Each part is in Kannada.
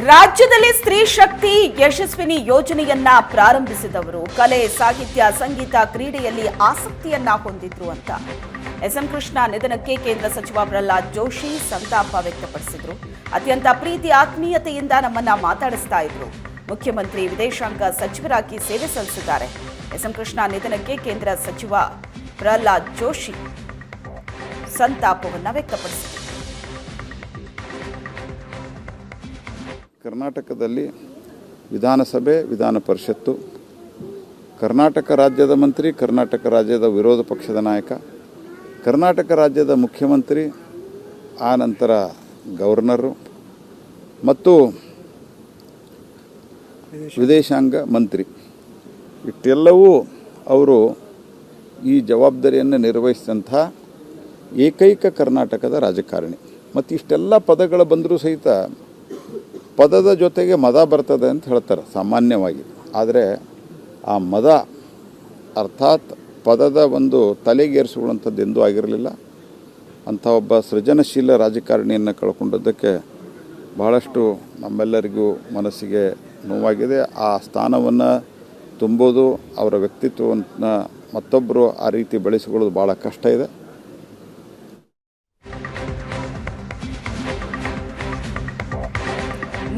ರಾಜ್ಯದಲ್ಲಿ ಸ್ತ್ರೀ ಶಕ್ತಿ ಯಶಸ್ವಿನಿ ಯೋಜನೆಯನ್ನ ಪ್ರಾರಂಭಿಸಿದವರು ಕಲೆ, ಸಾಹಿತ್ಯ, ಸಂಗೀತ, ಕ್ರೀಡೆಯಲ್ಲಿ ಆಸಕ್ತಿಯನ್ನ ಹೊಂದಿದ್ರು ಅಂತ ಎಸ್ಎಂ ಕೃಷ್ಣ ನಿಧನಕ್ಕೆ ಕೇಂದ್ರ ಸಚಿವ ಪ್ರಹ್ಲಾದ್ ಜೋಶಿ ಸಂತಾಪ ವ್ಯಕ್ತಪಡಿಸಿದ್ರು. ಅತ್ಯಂತ ಪ್ರೀತಿ ಆತ್ಮೀಯತೆಯಿಂದ ನಮ್ಮನ್ನ ಮಾತಾಡಿಸ್ತಾ ಇದ್ರು. ಮುಖ್ಯಮಂತ್ರಿ ವಿದೇಶಾಂಗ ಸಚಿವರಾಗಿ ಸೇವೆ ಸಲ್ಲಿಸಿದ್ದಾರೆ. ಎಸ್ಎಂ ಕೃಷ್ಣ ನಿಧನಕ್ಕೆ ಕೇಂದ್ರ ಸಚಿವ ಪ್ರಹ್ಲಾದ್ ಜೋಶಿ ಸಂತಾಪವನ್ನ ವ್ಯಕ್ತಪಡಿಸಿದರು. ಕರ್ನಾಟಕದಲ್ಲಿ ವಿಧಾನಸಭೆ, ವಿಧಾನ ಪರಿಷತ್ತು, ಕರ್ನಾಟಕ ರಾಜ್ಯದ ಮಂತ್ರಿ, ಕರ್ನಾಟಕ ರಾಜ್ಯದ ವಿರೋಧ ಪಕ್ಷದ ನಾಯಕ, ಕರ್ನಾಟಕ ರಾಜ್ಯದ ಮುಖ್ಯಮಂತ್ರಿ, ಆ ನಂತರ ಗವರ್ನರು ಮತ್ತು ವಿದೇಶಾಂಗ ಮಂತ್ರಿ, ಇಷ್ಟೆಲ್ಲವೂ ಅವರು ಈ ಜವಾಬ್ದಾರಿಯನ್ನು ನಿರ್ವಹಿಸಿದಂಥ ಏಕೈಕ ಕರ್ನಾಟಕದ ರಾಜಕಾರಣಿ. ಮತ್ತು ಇಷ್ಟೆಲ್ಲ ಪದಗಳು ಬಂದರೂ ಸಹಿತ ಪದದ ಜೊತೆಗೆ ಮದ ಬರ್ತದೆ ಅಂತ ಹೇಳ್ತಾರೆ ಸಾಮಾನ್ಯವಾಗಿ. ಆದರೆ ಆ ಮದ ಅರ್ಥಾತ್ ಪದದ ಒಂದು ತಲೆಗೇರಿಸಿಕೊಳ್ಳುವಂಥದ್ದು ಎಂದೂ ಆಗಿರಲಿಲ್ಲ. ಅಂಥ ಒಬ್ಬ ಸೃಜನಶೀಲ ರಾಜಕಾರಣಿಯನ್ನು ಕಳ್ಕೊಂಡದ್ದಕ್ಕೆ ಬಹಳಷ್ಟು ನಮ್ಮೆಲ್ಲರಿಗೂ ಮನಸ್ಸಿಗೆ ನೋವಾಗಿದೆ. ಆ ಸ್ಥಾನವನ್ನು ತುಂಬೋದು, ಅವರ ವ್ಯಕ್ತಿತ್ವವನ್ನು ಮತ್ತೊಬ್ಬರು ಆ ರೀತಿ ಬೆಳೆಸಿಕೊಳ್ಳೋದು ಭಾಳ ಕಷ್ಟ ಇದೆ.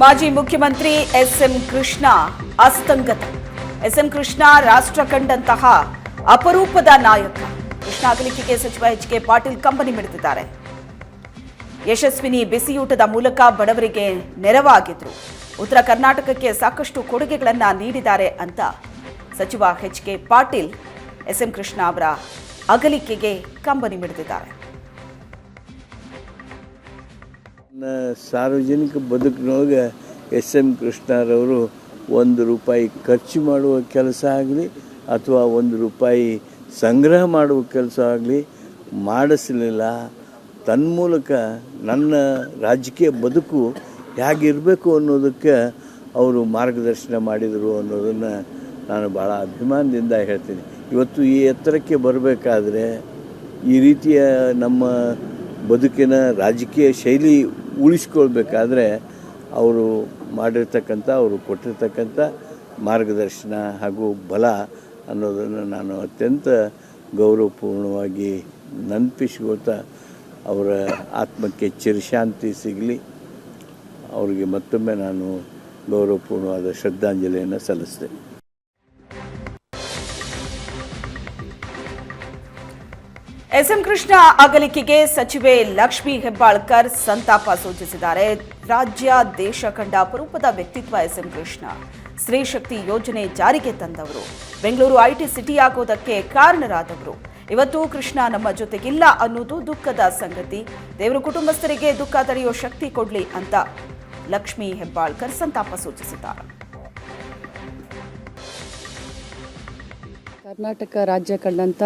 ಮಾಜಿ ಮುಖ್ಯಮಂತ್ರಿ ಎಸ್ಎಂ ಕೃಷ್ಣ ಅಸ್ತಂಗತ. ಎಸ್ಎಂ ಕೃಷ್ಣ ರಾಷ್ಟ್ರ ಕಂಡಂತಹ ಅಪರೂಪದ ನಾಯಕ. ಕೃಷ್ಣ ಅಗಲಿಕೆಗೆ ಸಚಿವ ಎಚ್.ಕೆ. ಪಾಟೀಲ್ ಕಂಬನಿ ಮಿಡಿದಿದ್ದಾರೆ. ಯಶಸ್ವಿನಿ ಬಿಸಿಯೂಟದ ಮೂಲಕ ಬಡವರಿಗೆ ನೆರವಾಗಿದ್ರು. ಉತ್ತರ ಕರ್ನಾಟಕಕ್ಕೆ ಸಾಕಷ್ಟು ಕೊಡುಗೆಗಳನ್ನು ನೀಡಿದ್ದಾರೆ ಅಂತ ಸಚಿವ ಎಚ್.ಕೆ. ಪಾಟೀಲ್ ಎಸ್ಎಂ ಕೃಷ್ಣ ಅವರ ಅಗಲಿಕೆಗೆ ಕಂಬನಿ ಮಿಡಿದಿದ್ದಾರೆ. ಸಾರ್ವಜನಿಕ ಬದುಕಿನೊಳಗೆ ಎಸ್.ಎಂ. ಕೃಷ್ಣರವರು ₹1 ಖರ್ಚು ಮಾಡುವ ಕೆಲಸ ಆಗಲಿ ಅಥವಾ ₹1 ಸಂಗ್ರಹ ಮಾಡುವ ಕೆಲಸ ಆಗಲಿ ಮಾಡಿಸಲಿಲ್ಲ. ತನ್ಮೂಲಕ ನನ್ನ ರಾಜಕೀಯ ಬದುಕು ಹೇಗಿರಬೇಕು ಅನ್ನೋದಕ್ಕೆ ಅವರು ಮಾರ್ಗದರ್ಶನ ಮಾಡಿದರು ಅನ್ನೋದನ್ನು ನಾನು ಭಾಳ ಅಭಿಮಾನದಿಂದ ಹೇಳ್ತೀನಿ. ಇವತ್ತು ಈ ಎತ್ತರಕ್ಕೆ ಬರಬೇಕಾದ್ರೆ ಈ ರೀತಿಯ ನಮ್ಮ ಬದುಕಿನ ರಾಜಕೀಯ ಶೈಲಿ ಉಳಿಸ್ಕೊಳ್ಬೇಕಾದ್ರೆ ಅವರು ಮಾಡಿರ್ತಕ್ಕಂಥ, ಅವರು ಕೊಟ್ಟಿರ್ತಕ್ಕಂಥ ಮಾರ್ಗದರ್ಶನ ಹಾಗೂ ಬಲ ಅನ್ನೋದನ್ನು ನಾನು ಅತ್ಯಂತ ಗೌರವಪೂರ್ಣವಾಗಿ ನೆನಪಿಸ್ಕೊಳ್ತಾ ಅವರ ಆತ್ಮಕ್ಕೆ ಚಿರಶಾಂತಿ ಸಿಗಲಿ, ಅವರಿಗೆ ಮತ್ತೊಮ್ಮೆ ನಾನು ಗೌರವಪೂರ್ಣವಾದ ಶ್ರದ್ಧಾಂಜಲಿಯನ್ನು ಸಲ್ಲಿಸ್ತೇನೆ. ಎಸ್ಎಂ ಕೃಷ್ಣ ಅಗಲಿಕೆಗೆ ಸಚಿವೆ ಲಕ್ಷ್ಮೀ ಹೆಬ್ಬಾಳ್ಕರ್ ಸಂತಾಪ ಸೂಚಿಸಿದ್ದಾರೆ. ರಾಜ್ಯ, ದೇಶ ಕಂಡ ಅಪರೂಪದ ವ್ಯಕ್ತಿತ್ವ ಎಸ್ಎಂ ಕೃಷ್ಣ. ಸ್ತ್ರೀ ಶಕ್ತಿ ಯೋಜನೆ ಜಾರಿಗೆ ತಂದವರು, ಬೆಂಗಳೂರು ಐಟಿ ಸಿಟಿ ಆಗೋದಕ್ಕೆ ಕಾರಣರಾದವರು. ಇವತ್ತು ಕೃಷ್ಣ ನಮ್ಮ ಜೊತೆಗಿಲ್ಲ ಅನ್ನೋದು ದುಃಖದ ಸಂಗತಿ. ದೇವರು ಕುಟುಂಬಸ್ಥರಿಗೆ ದುಃಖ ತಡೆಯೋ ಶಕ್ತಿ ಕೊಡ್ಲಿ ಅಂತ ಲಕ್ಷ್ಮೀ ಹೆಬ್ಬಾಳ್ಕರ್ ಸಂತಾಪ ಸೂಚಿಸಿದ್ದಾರೆ. ಕರ್ನಾಟಕ ರಾಜ್ಯ ಕಂಡಂಥ,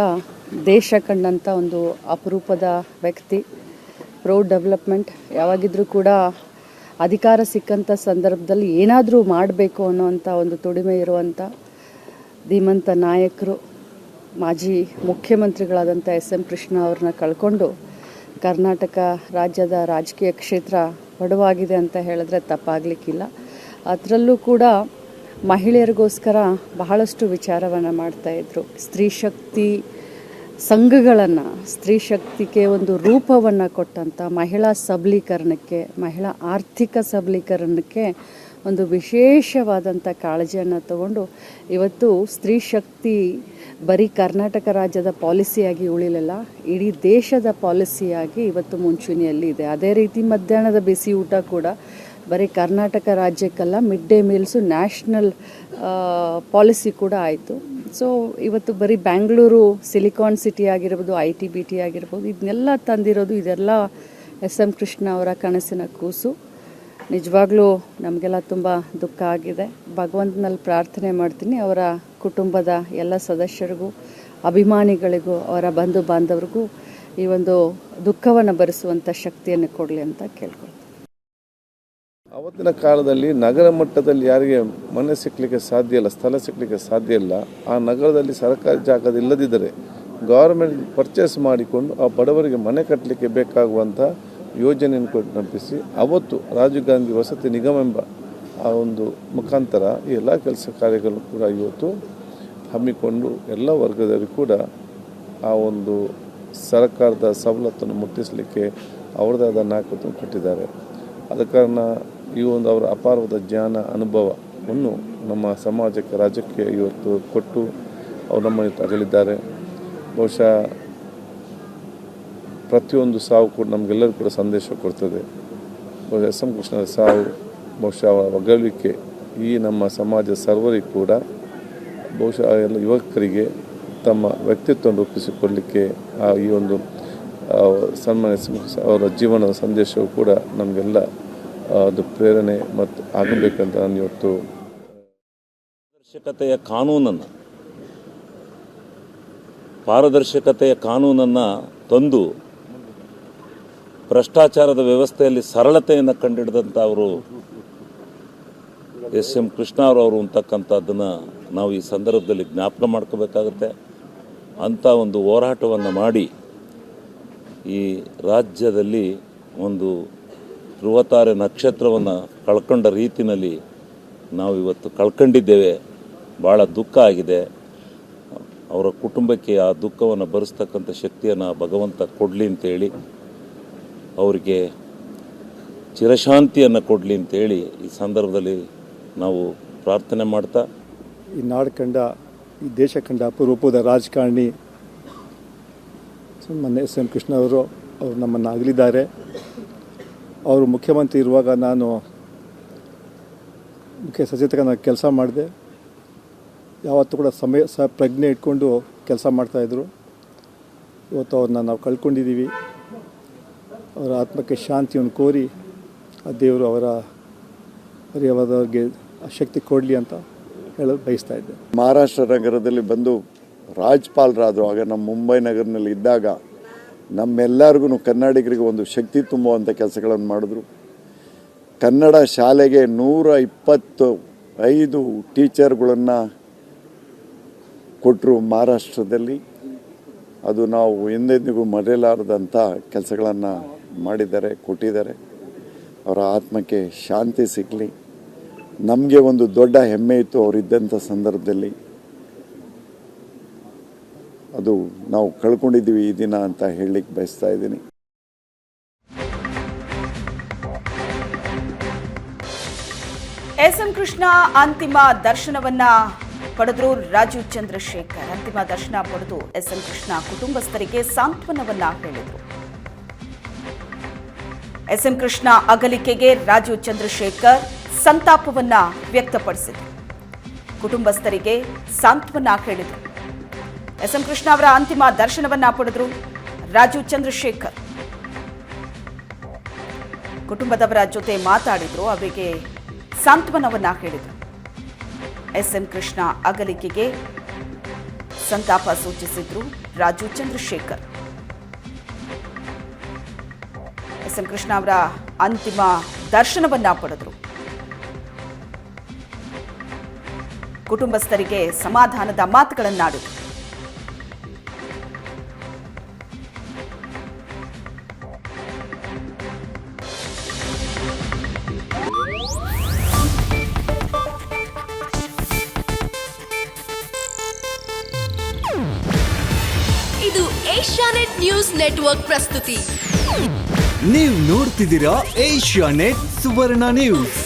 ದೇಶ ಕಂಡಂಥ ಒಂದು ಅಪರೂಪದ ವ್ಯಕ್ತಿ. ಪ್ರೌಡ್ ಡೆವಲಪ್ಮೆಂಟ್ ಯಾವಾಗಿದ್ರೂ ಕೂಡ ಅಧಿಕಾರ ಸಿಕ್ಕಂಥ ಸಂದರ್ಭದಲ್ಲಿ ಏನಾದರೂ ಮಾಡಬೇಕು ಅನ್ನೋವಂಥ ಒಂದು ತುಡಿಮೆ ಇರುವಂಥ ಧೀಮಂತ ನಾಯಕರು. ಮಾಜಿ ಮುಖ್ಯಮಂತ್ರಿಗಳಾದಂಥ ಎಸ್.ಎಂ. ಕೃಷ್ಣ ಅವ್ರನ್ನ ಕಳ್ಕೊಂಡು ಕರ್ನಾಟಕ ರಾಜ್ಯದ ರಾಜಕೀಯ ಕ್ಷೇತ್ರ ಬಡವಾಗಿದೆ ಅಂತ ಹೇಳಿದ್ರೆ ತಪ್ಪಾಗಲಿಕ್ಕಿಲ್ಲ. ಅದರಲ್ಲೂ ಕೂಡ ಮಹಿಳೆಯರಿಗೋಸ್ಕರ ಬಹಳಷ್ಟು ವಿಚಾರವನ್ನು ಮಾಡ್ತಾಯಿದ್ರು. ಸ್ತ್ರೀ ಶಕ್ತಿ ಸಂಘಗಳನ್ನು, ಸ್ತ್ರೀ ಶಕ್ತಿಗೆ ಒಂದು ರೂಪವನ್ನು ಕೊಟ್ಟಂಥ, ಮಹಿಳಾ ಸಬಲೀಕರಣಕ್ಕೆ, ಮಹಿಳಾ ಆರ್ಥಿಕ ಸಬಲೀಕರಣಕ್ಕೆ ಒಂದು ವಿಶೇಷವಾದಂಥ ಕಾಳಜಿಯನ್ನು ತಗೊಂಡು ಇವತ್ತು ಸ್ತ್ರೀ ಶಕ್ತಿ ಬರೀ ಕರ್ನಾಟಕ ರಾಜ್ಯದ ಪಾಲಿಸಿಯಾಗಿ ಉಳಿಲಿಲ್ಲ, ಇಡೀ ದೇಶದ ಪಾಲಿಸಿಯಾಗಿ ಇವತ್ತು ಮುಂಚೂಣಿಯಲ್ಲಿ ಇದೆ. ಅದೇ ರೀತಿ ಮಧ್ಯಾಹ್ನದ ಬಿಸಿ ಊಟ ಕೂಡ ಬರೀ ಕರ್ನಾಟಕ ರಾಜ್ಯಕ್ಕಲ್ಲ, mid day meals national policy ಕೂಡ ಆಯಿತು. ಸೊ ಇವತ್ತು ಬರೀ ಬ್ಯಾಂಗ್ಳೂರು ಸಿಲಿಕಾನ್ ಸಿಟಿ ಆಗಿರ್ಬೋದು, ITBT ಆಗಿರ್ಬೋದು, ಇದನ್ನೆಲ್ಲ ತಂದಿರೋದು ಇದೆಲ್ಲ ಎಸ್.ಎಂ. ಕೃಷ್ಣ ಅವರ ಕನಸಿನ ಕೂಸು. ನಿಜವಾಗ್ಲೂ ನಮಗೆಲ್ಲ ತುಂಬ ದುಃಖ ಆಗಿದೆ. ಭಗವಂತನಲ್ಲಿ ಪ್ರಾರ್ಥನೆ ಮಾಡ್ತೀನಿ ಅವರ ಕುಟುಂಬದ ಎಲ್ಲ ಸದಸ್ಯರಿಗೂ, ಅಭಿಮಾನಿಗಳಿಗೂ, ಅವರ ಬಂಧು ಬಾಂಧವರಿಗೂ ಈ ಒಂದು ದುಃಖವನ್ನು ಭರಿಸುವಂಥ ಶಕ್ತಿಯನ್ನು ಕೊಡಲಿ ಅಂತ ಕೇಳ್ಕೊಳ್ತೀನಿ. ಅವತ್ತಿನ ಕಾಲದಲ್ಲಿ ನಗರ ಮಟ್ಟದಲ್ಲಿ ಯಾರಿಗೆ ಮನೆ ಸಿಕ್ಕಲಿಕ್ಕೆ ಸಾಧ್ಯ ಇಲ್ಲ, ಸ್ಥಳ ಸಿಕ್ಕಲಿಕ್ಕೆ ಸಾಧ್ಯ ಇಲ್ಲ, ಆ ನಗರದಲ್ಲಿ ಸರ್ಕಾರಿ ಜಾಗದ ಇಲ್ಲದಿದ್ದರೆ ಗೌರ್ಮೆಂಟ್ ಪರ್ಚೇಸ್ ಮಾಡಿಕೊಂಡು ಆ ಬಡವರಿಗೆ ಮನೆ ಕಟ್ಟಲಿಕ್ಕೆ ಬೇಕಾಗುವಂಥ ಯೋಜನೆಯನ್ನು ಕೊಟ್ಟು ನಂಬಿಸಿ ಅವತ್ತು ರಾಜೀವ್ ಗಾಂಧಿ ವಸತಿ ನಿಗಮ ಎಂಬ ಆ ಒಂದು ಮುಖಾಂತರ ಈ ಎಲ್ಲ ಕೆಲಸ ಕಾರ್ಯಗಳು ಕೂಡ ಇವತ್ತು ಹಮ್ಮಿಕೊಂಡು ಎಲ್ಲ ವರ್ಗದವರಿಗೂ ಕೂಡ ಆ ಒಂದು ಸರ್ಕಾರದ ಸವಲತ್ತನ್ನು ಮುಟ್ಟಿಸಲಿಕ್ಕೆ ಅವ್ರದ್ದೇ ಆದ ನಾಯಕತ್ವ ಕೊಟ್ಟಿದ್ದಾರೆ. ಆದ ಕಾರಣ ಈ ಒಂದು ಅವರ ಅಪಾರವಾದ ಜ್ಞಾನ ಅನುಭವವನ್ನು ನಮ್ಮ ಸಮಾಜಕ್ಕೆ ರಾಜ್ಯಕ್ಕೆ ಇವತ್ತು ಕೊಟ್ಟು ಅವರು ನಮ್ಮನ್ನು ಅಗಲಿದ್ದಾರೆ. ಬಹುಶಃ ಪ್ರತಿಯೊಂದು ಸಾವು ಕೂಡ ನಮಗೆಲ್ಲರಿಗೂ ಕೂಡ ಸಂದೇಶ ಕೊಡ್ತದೆ. ಬಹುಶಃ ಎಸ್ ಎಂ ಕೃಷ್ಣರ ಸಾವು ಬಹುಶಃ ಅವರ ಅಗಲಿಕೆ ಈ ನಮ್ಮ ಸಮಾಜ ಸರ್ವರಿಗೂ ಕೂಡ ಬಹುಶಃ ಎಲ್ಲ ಯುವಕರಿಗೆ ತಮ್ಮ ವ್ಯಕ್ತಿತ್ವವನ್ನು ರೂಪಿಸಿಕೊಳ್ಳಲಿಕ್ಕೆ ಈ ಒಂದು ಸನ್ಮಾನ್ಯ ಅವರ ಜೀವನದ ಸಂದೇಶವು ಕೂಡ ನಮಗೆಲ್ಲ ಅದು ಪ್ರೇರಣೆ ಮತ್ತು ಆಗಬೇಕಂತ ನಾನು ಇವತ್ತು ಪಾರದರ್ಶಕತೆಯ ಕಾನೂನನ್ನು ತಂದು ಭ್ರಷ್ಟಾಚಾರದ ವ್ಯವಸ್ಥೆಯಲ್ಲಿ ಸರಳತೆಯನ್ನು ಕಂಡುಹಿಡಿದಂಥ ಅವರು ಎಸ್ ಎಂ ಕೃಷ್ಣ ಅವರು ಅಂತಕ್ಕಂಥದ್ದನ್ನು ನಾವು ಈ ಸಂದರ್ಭದಲ್ಲಿ ಜ್ಞಾಪಕ ಮಾಡ್ಕೋಬೇಕಾಗುತ್ತೆ. ಅಂಥ ಒಂದು ಹೋರಾಟವನ್ನು ಮಾಡಿ ಈ ರಾಜ್ಯದಲ್ಲಿ ಒಂದು ಧ್ರುವತಾರೆ ನಕ್ಷತ್ರವನ್ನು ಕಳ್ಕೊಂಡ ರೀತಿಯಲ್ಲಿ ನಾವು ಇವತ್ತು ಕಳ್ಕೊಂಡಿದ್ದೇವೆ. ಭಾಳ ದುಃಖ ಆಗಿದೆ. ಅವರ ಕುಟುಂಬಕ್ಕೆ ಆ ದುಃಖವನ್ನು ಭರಿಸ್ತಕ್ಕಂಥ ಶಕ್ತಿಯನ್ನು ಭಗವಂತ ಕೊಡಲಿ ಅಂತೇಳಿ, ಅವರಿಗೆ ಚಿರಶಾಂತಿಯನ್ನು ಕೊಡಲಿ ಅಂತೇಳಿ ಈ ಸಂದರ್ಭದಲ್ಲಿ ನಾವು ಪ್ರಾರ್ಥನೆ ಮಾಡ್ತಾ, ಈ ನಾಡು ಕಂಡ, ಈ ದೇಶ ಕಂಡ ಅಪರೂಪದ ರಾಜಕಾರಣಿ ಮೊನ್ನೆ ಎಸ್ ಎಂ ಕೃಷ್ಣ ಅವರು ನಮ್ಮನ್ನು ಅಗಲಿದ್ದಾರೆ. ಅವರು ಮುಖ್ಯಮಂತ್ರಿ ಇರುವಾಗ ನಾನು ಮುಖ್ಯ ಸಚೇತಕನಾಗಿ ಕೆಲಸ ಮಾಡಿದೆ. ಯಾವತ್ತೂ ಕೂಡ ಪ್ರಜ್ಞೆ ಇಟ್ಕೊಂಡು ಕೆಲಸ ಮಾಡ್ತಾಯಿದ್ರು. ಇವತ್ತು ಅವ್ರನ್ನ ನಾವು ಕಳ್ಕೊಂಡಿದ್ದೀವಿ. ಅವರ ಆತ್ಮಕ್ಕೆ ಶಾಂತಿಯನ್ನು ಕೋರಿ ಆ ದೇವರು ಅವರ ಪರಿವಾರದವ್ರಿಗೆ ಆ ಶಕ್ತಿ ಕೊಡಲಿ ಅಂತ ಹೇಳೋದು ಬಯಸ್ತಾ ಇದ್ದೆ. ಮಹಾರಾಷ್ಟ್ರ ನಗರದಲ್ಲಿ ಬಂದು ರಾಜ್ಪಾಲರಾದರು. ಆಗ ನಮ್ಮ ಮುಂಬೈ ನಗರದಲ್ಲಿ ಇದ್ದಾಗ ನಮ್ಮೆಲ್ಲರಿಗೂ ಕನ್ನಡಿಗರಿಗೆ ಒಂದು ಶಕ್ತಿ ತುಂಬುವಂಥ ಕೆಲಸಗಳನ್ನು ಮಾಡಿದ್ರು. ಕನ್ನಡ ಶಾಲೆಗೆ 125 ಟೀಚರ್ಗಳನ್ನು ಕೊಟ್ಟರು ಮಹಾರಾಷ್ಟ್ರದಲ್ಲಿ. ಅದು ನಾವು ಎಂದೆಂದಿಗೂ ಮರೆಯಲಾರದಂಥ ಕೆಲಸಗಳನ್ನು ಮಾಡಿದ್ದಾರೆ, ಕೊಟ್ಟಿದ್ದಾರೆ. ಅವರ ಆತ್ಮಕ್ಕೆ ಶಾಂತಿ ಸಿಗಲಿ. ನಮಗೆ ಒಂದು ದೊಡ್ಡ ಹೆಮ್ಮೆ ಇತ್ತು ಅವರಿದ್ದಂಥ ಸಂದರ್ಭದಲ್ಲಿ. ಅದು ನಾವು ಕಳ್ಕೊಂಡಿದ್ದೀವಿ ಈ ದಿನ ಅಂತ ಹೇಳಲಿಕ್ಕೆ ಬಯಸ್ತಾ ಇದ್ದೀನಿ. ಎಸ್ ಎಂ ಕೃಷ್ಣ ಅಂತಿಮ ದರ್ಶನವನ್ನ ಪಡೆದ್ರು ರಾಜೀವ್ ಚಂದ್ರಶೇಖರ್. ಅಂತಿಮ ದರ್ಶನ ಪಡೆದು ಎಸ್ ಎಂ ಕೃಷ್ಣ ಕುಟುಂಬಸ್ಥರಿಗೆ ಸಾಂತ್ವನವನ್ನ ಹೇಳಿದರು. ಎಸ್ ಎಂ ಕೃಷ್ಣ ಅಗಲಿಕೆಗೆ ರಾಜೀವ್ ಚಂದ್ರಶೇಖರ್ ಸಂತಾಪವನ್ನ ವ್ಯಕ್ತಪಡಿಸಿದರು. ಕುಟುಂಬಸ್ಥರಿಗೆ ಸಾಂತ್ವನ ಹೇಳಿದರು. ಎಸ್ ಎಂ ಕೃಷ್ಣ ಅವರ ಅಂತಿಮ ದರ್ಶನವನ್ನ ಪಡೆದರು ರಾಜೀವ್ ಚಂದ್ರಶೇಖರ್. ಕುಟುಂಬದವರ ಜೊತೆ ಮಾತಾಡಿದ್ರು, ಅವರಿಗೆ ಸಾಂತ್ವನವನ್ನ ಹೇಳಿದರು. ಎಸ್ ಎಂ ಕೃಷ್ಣ ಅಗಲಿಕೆಗೆ ಸಂತಾಪ ಸೂಚಿಸಿದ್ರು ರಾಜೀವ್ ಚಂದ್ರಶೇಖರ್. ಎಸ್ ಎಂ ಕೃಷ್ಣ ಅವರ ಅಂತಿಮ ದರ್ಶನವನ್ನ ಪಡೆದರು. ಕುಟುಂಬಸ್ಥರಿಗೆ ಸಮಾಧಾನದ ಮಾತುಗಳನ್ನಾಡಿದರು. ಇದು ಏಷ್ಯಾನೆಟ್ ನ್ಯೂಸ್ ನೆಟ್ವರ್ಕ್ ಪ್ರಸ್ತುತಿ. ನೀವು ನೋಡ್ತಿದ್ದೀರಾ ಏಷ್ಯಾನೆಟ್ ಸುವರ್ಣ ನ್ಯೂಸ್.